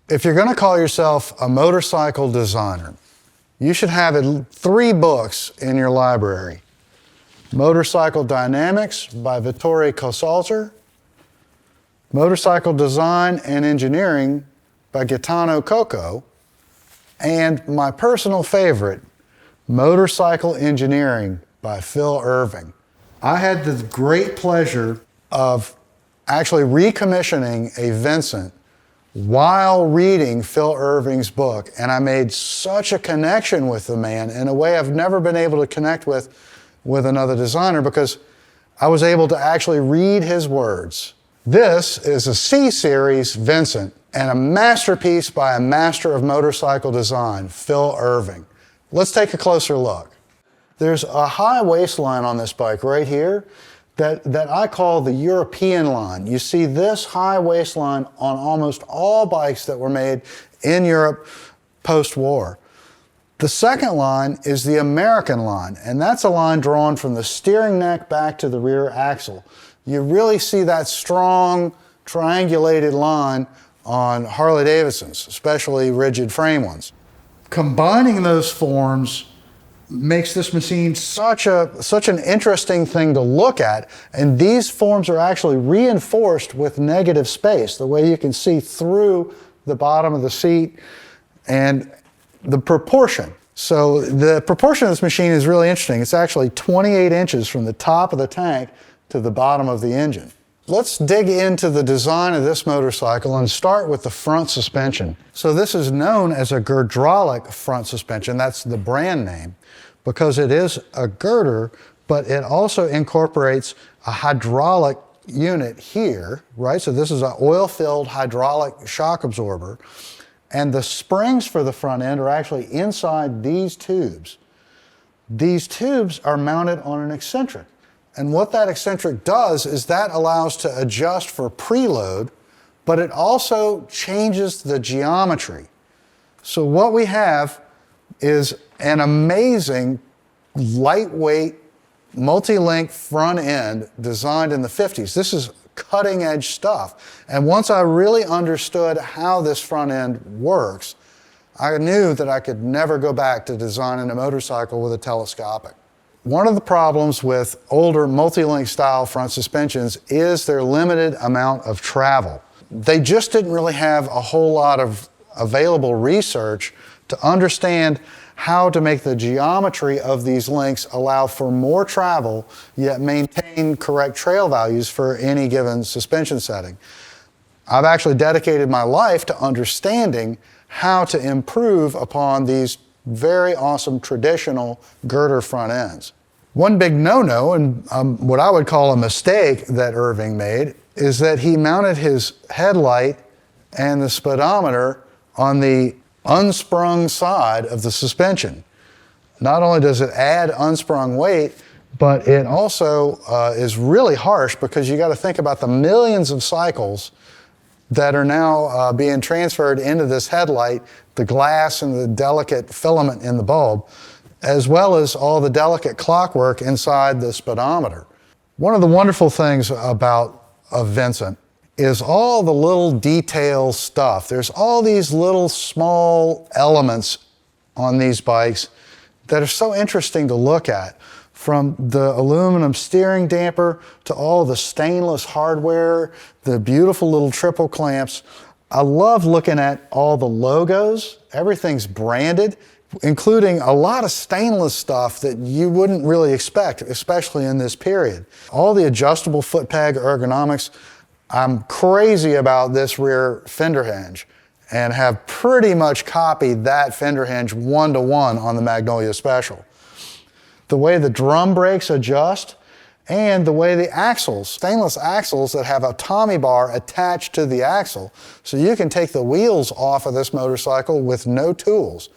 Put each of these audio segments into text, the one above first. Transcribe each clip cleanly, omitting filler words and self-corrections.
If you're going to call yourself a motorcycle designer, you should have 3 books in your library. Motorcycle Dynamics by Vittore Cosalter, Motorcycle Design and Engineering by Gaetano Cocco, and my personal favorite, Motorcycle Engineering by Phil Irving. I had the great pleasure of actually recommissioning a Vincent while reading Phil Irving's book, and I made such a connection with the man in a way I've never been able to connect with another designer, because I was able to actually read his words. This is a C-Series Vincent and a masterpiece by a master of motorcycle design, Phil Irving. Let's take a closer look. There's a high waistline on this bike right here that I call the European line. You see this high waistline on almost all bikes that were made in Europe post-war. The second line is the American line, and that's a line drawn from the steering neck back to the rear axle. You really see that strong, triangulated line on Harley-Davidsons, especially rigid frame ones. Combining those forms makes this machine such an interesting thing to look at, and these forms are actually reinforced with negative space, the way you can see through the bottom of the seat, and the proportion. So the proportion of this machine is really interesting. It's actually 28 inches from the top of the tank to the bottom of the engine. Let's dig into the design of this motorcycle and start with the front suspension. So this is known as a girdrolic front suspension. That's the brand name, because it is a girder, but it also incorporates a hydraulic unit here, right? So this is an oil-filled hydraulic shock absorber. And the springs for the front end are actually inside these tubes. These tubes are mounted on an eccentric. And what that eccentric does is that allows to adjust for preload, but it also changes the geometry. So what we have is an amazing, lightweight, multi-link front end designed in the 50s. This is cutting edge stuff. And once I really understood how this front end works, I knew that I could never go back to designing a motorcycle with a telescopic. One of the problems with older multi-link style front suspensions is their limited amount of travel. They just didn't really have a whole lot of available research to understand how to make the geometry of these links allow for more travel, yet maintain correct trail values for any given suspension setting. I've actually dedicated my life to understanding how to improve upon these very awesome traditional girder front ends. One big no-no, and what I would call a mistake that Irving made, is that he mounted his headlight and the speedometer on the unsprung side of the suspension. Not only does it add unsprung weight, but it also is really harsh, because you got to think about the millions of cycles that are now being transferred into this headlight, the glass and the delicate filament in the bulb, as well as all the delicate clockwork inside the speedometer. One of the wonderful things about a Vincent is all the little detail stuff. There's all these little small elements on these bikes that are so interesting to look at, from the aluminum steering damper to all the stainless hardware, the beautiful little triple clamps. I love looking at all the logos. Everything's branded, including a lot of stainless stuff that you wouldn't really expect, especially in this period. All the adjustable foot peg ergonomics. I'm crazy about this rear fender hinge, and have pretty much copied that fender hinge one-to-one on the Magnolia Special. The way the drum brakes adjust, and the way the axles, stainless axles that have a Tommy bar attached to the axle, so you can take the wheels off of this motorcycle with no tools.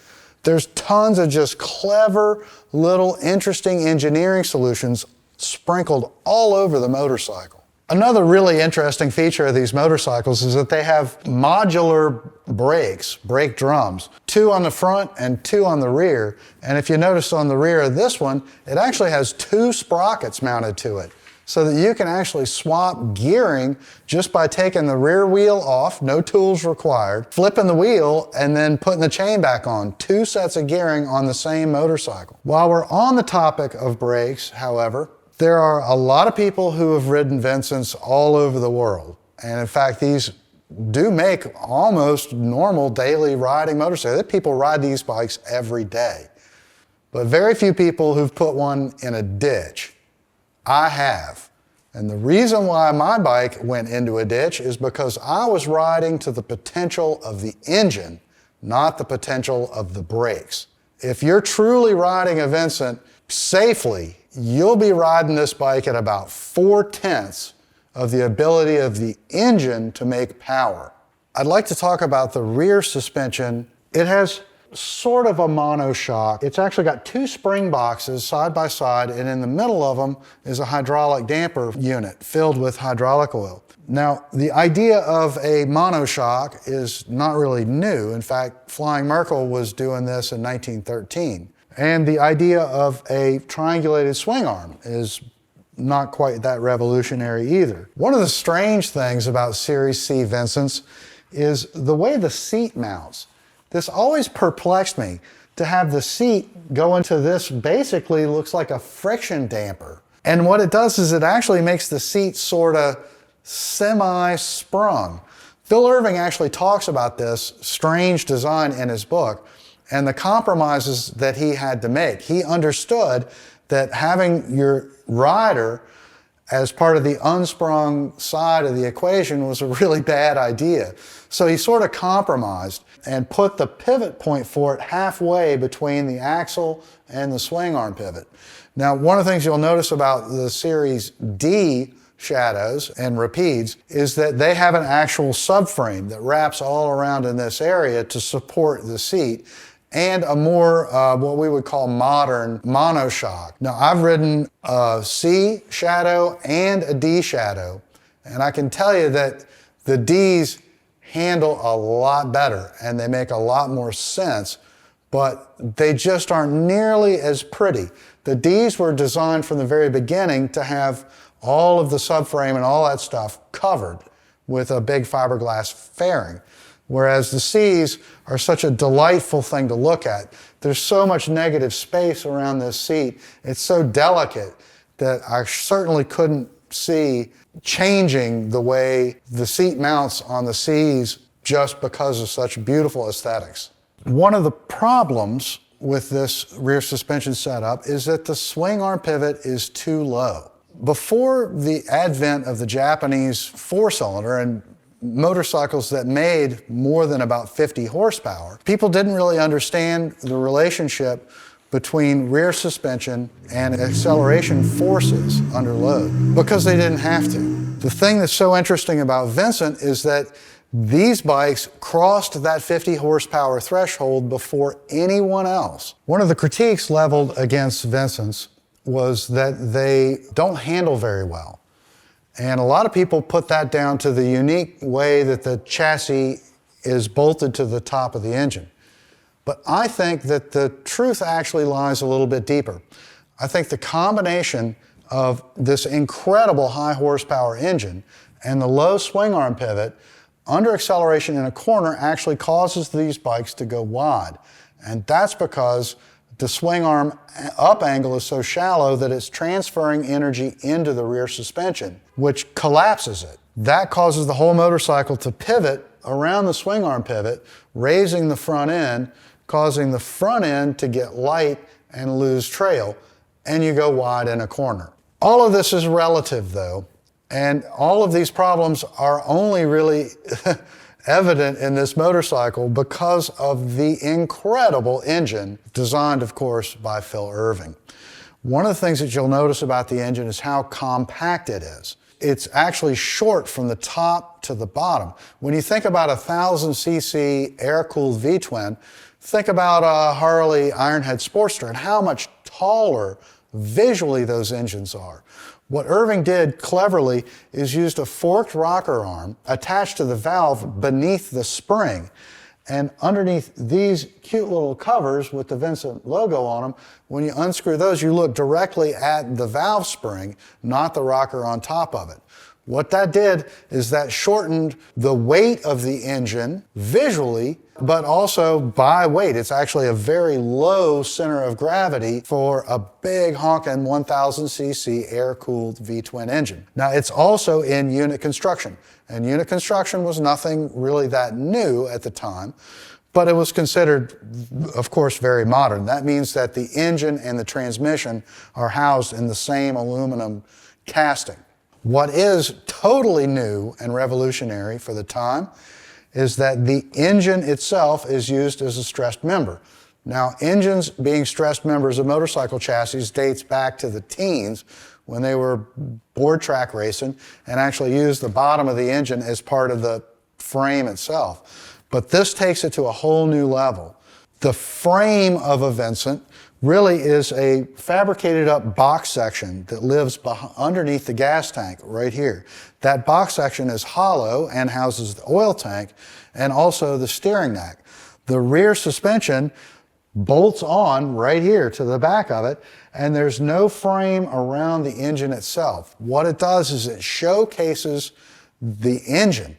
There's tons of just clever, little, interesting engineering solutions sprinkled all over the motorcycle. Another really interesting feature of these motorcycles is that they have modular brakes, brake drums, 2 on the front and 2 on the rear. And if you notice on the rear of this one, it actually has 2 sprockets mounted to it. so that you can actually swap gearing just by taking the rear wheel off, no tools required, flipping the wheel, and then putting the chain back on. 2 sets of gearing on the same motorcycle. While we're on the topic of brakes, however, there are a lot of people who have ridden Vincents all over the world. And in fact, these do make almost normal daily riding motorcycles. People ride these bikes every day. But very few people who've put one in a ditch. I have. And the reason why my bike went into a ditch is because I was riding to the potential of the engine, not the potential of the brakes. If you're truly riding a Vincent safely, you'll be riding this bike at about 4/10 of the ability of the engine to make power. I'd like to talk about the rear suspension. It has sort of a monoshock. It's actually got 2 spring boxes side by side, and in the middle of them is a hydraulic damper unit filled with hydraulic oil. Now, the idea of a monoshock is not really new. In fact, Flying Merkle was doing this in 1913. And the idea of a triangulated swing arm is not quite that revolutionary either. One of the strange things about Series C Vincents is the way the seat mounts. This always perplexed me, to have the seat go into this basically looks like a friction damper. And what it does is it actually makes the seat sort of semi-sprung. Phil Irving actually talks about this strange design in his book and the compromises that he had to make. He understood that having your rider as part of the unsprung side of the equation was a really bad idea. So he sort of compromised and put the pivot point for it halfway between the axle and the swing arm pivot. Now, one of the things you'll notice about the Series D Shadows and Rapides is that they have an actual subframe that wraps all around in this area to support the seat, and a more, what we would call modern monoshock. Now, I've ridden a C Shadow and a D Shadow, and I can tell you that the Ds handle a lot better and they make a lot more sense, but they just aren't nearly as pretty. The Ds were designed from the very beginning to have all of the subframe and all that stuff covered with a big fiberglass fairing. Whereas the Cs are such a delightful thing to look at. There's so much negative space around this seat. It's so delicate that I certainly couldn't see changing the way the seat mounts on the Cs just because of such beautiful aesthetics. One of the problems with this rear suspension setup is that the swing arm pivot is too low. Before the advent of the Japanese 4-cylinder and motorcycles that made more than about 50 horsepower, people didn't really understand the relationship between rear suspension and acceleration forces under load because they didn't have to. The thing that's so interesting about Vincent is that these bikes crossed that 50 horsepower threshold before anyone else. One of the critiques leveled against Vincents was that they don't handle very well. And a lot of people put that down to the unique way that the chassis is bolted to the top of the engine. But I think that the truth actually lies a little bit deeper. I think the combination of this incredible high horsepower engine and the low swing arm pivot under acceleration in a corner actually causes these bikes to go wide. And that's because the swing arm up angle is so shallow that it's transferring energy into the rear suspension, which collapses it. That causes the whole motorcycle to pivot around the swing arm pivot, raising the front end, causing the front end to get light and lose trail, and you go wide in a corner. All of this is relative though, and all of these problems are only really evident in this motorcycle because of the incredible engine designed, of course, by Phil Irving. One of the things that you'll notice about the engine is how compact it is. It's actually short from the top to the bottom. When you think about a 1,000cc air-cooled V-twin, think about a Harley Ironhead Sportster and how much taller visually those engines are. What Irving did cleverly is used a forked rocker arm attached to the valve beneath the spring. And underneath these cute little covers with the Vincent logo on them, when you unscrew those, you look directly at the valve spring, not the rocker on top of it. What that did is that shortened the weight of the engine visually, but also by weight. It's actually a very low center of gravity for a big honking 1000cc air-cooled V-twin engine. Now, it's also in unit construction, and unit construction was nothing really that new at the time, but it was considered, of course, very modern. That means that the engine and the transmission are housed in the same aluminum casting. What is totally new and revolutionary for the time is that the engine itself is used as a stressed member. Now, engines being stressed members of motorcycle chassis dates back to the teens when they were board track racing and actually used the bottom of the engine as part of the frame itself. But this takes it to a whole new level. The frame of a Vincent really is a fabricated up box section that lives underneath the gas tank right here. That box section is hollow and houses the oil tank and also the steering neck. The rear suspension bolts on right here to the back of it, and there's no frame around the engine itself. What it does is it showcases the engine.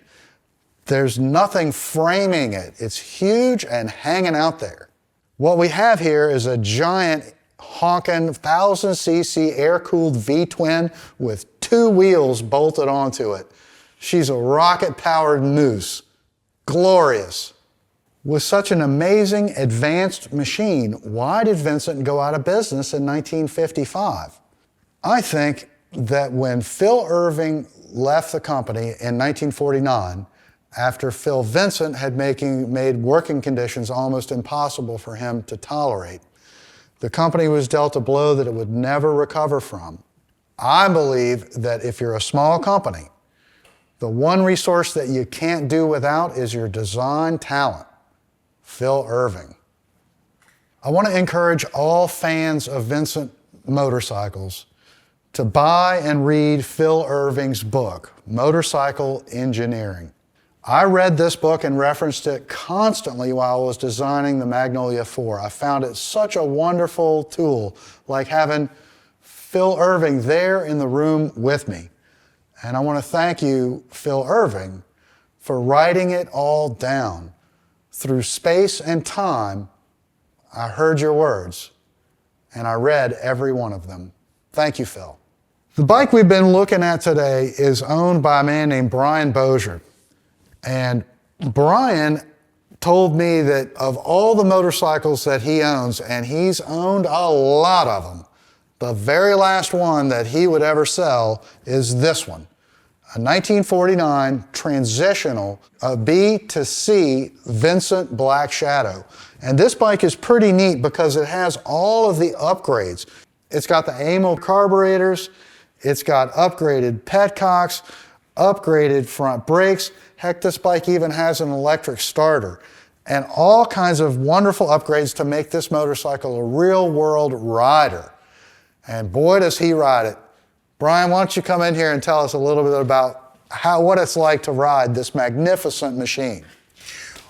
There's nothing framing it. It's huge and hanging out there. What we have here is a giant honking 1000cc air-cooled V-twin with 2 wheels bolted onto it. She's a rocket-powered moose. Glorious. With such an amazing advanced machine, why did Vincent go out of business in 1955? I think that when Phil Irving left the company in 1949, after Phil Vincent had made working conditions almost impossible for him to tolerate, the company was dealt a blow that it would never recover from. I believe that if you're a small company, the one resource that you can't do without is your design talent. Phil Irving. I want to encourage all fans of Vincent motorcycles to buy and read Phil Irving's book, Motorcycle Engineering. I read this book and referenced it constantly while I was designing the Magnolia 4. I found it such a wonderful tool, like having Phil Irving there in the room with me. And I want to thank you, Phil Irving, for writing it all down. Through space and time, I heard your words, and I read every one of them. Thank you, Phil. The bike we've been looking at today is owned by a man named Brian Bozier. And Brian told me that of all the motorcycles that he owns, and he's owned a lot of them, the very last one that he would ever sell is this one, a 1949 transitional B to C Vincent Black Shadow. And this bike is pretty neat because it has all of the upgrades. It's got the AMO carburetors, it's got upgraded petcocks, upgraded front brakes. Heck, this bike even has an electric starter and all kinds of wonderful upgrades to make this motorcycle a real world rider. And boy, does he ride it. Brian, why don't you come in here and tell us a little bit about what it's like to ride this magnificent machine.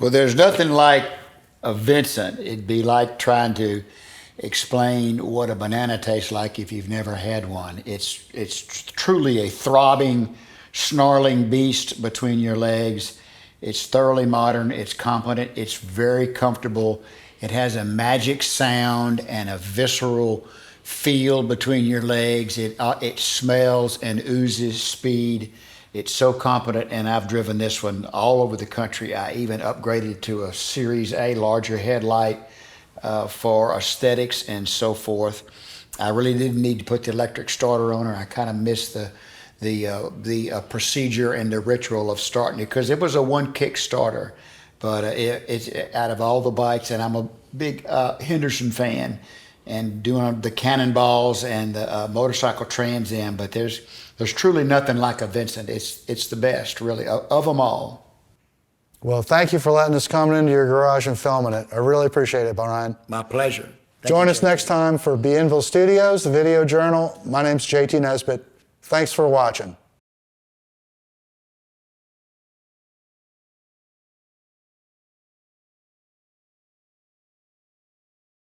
Well, there's nothing like a Vincent. It'd be like trying to explain what a banana tastes like if you've never had one. It's truly a throbbing, snarling beast between your legs. It's thoroughly modern, it's competent, it's very comfortable. It has a magic sound and a visceral feel between your legs. It smells and oozes speed. It's so competent, and I've driven this one all over the country. I even upgraded to a Series A larger headlight for aesthetics and so forth. I really didn't need to put the electric starter on her. I kind of missed the procedure and the ritual of starting it because it was a one-kick starter. But it's out of all the bikes, and I'm a big Henderson fan, and doing the Cannonballs and the motorcycle Trans Am. But there's truly nothing like a Vincent. It's the best, really, of them all. Well, thank you for letting us come into your garage and filming it. I really appreciate it, Brian. My pleasure. Join us next time for Bienville Studios, the Video Journal. My name's JT Nesbitt. Thanks for watching.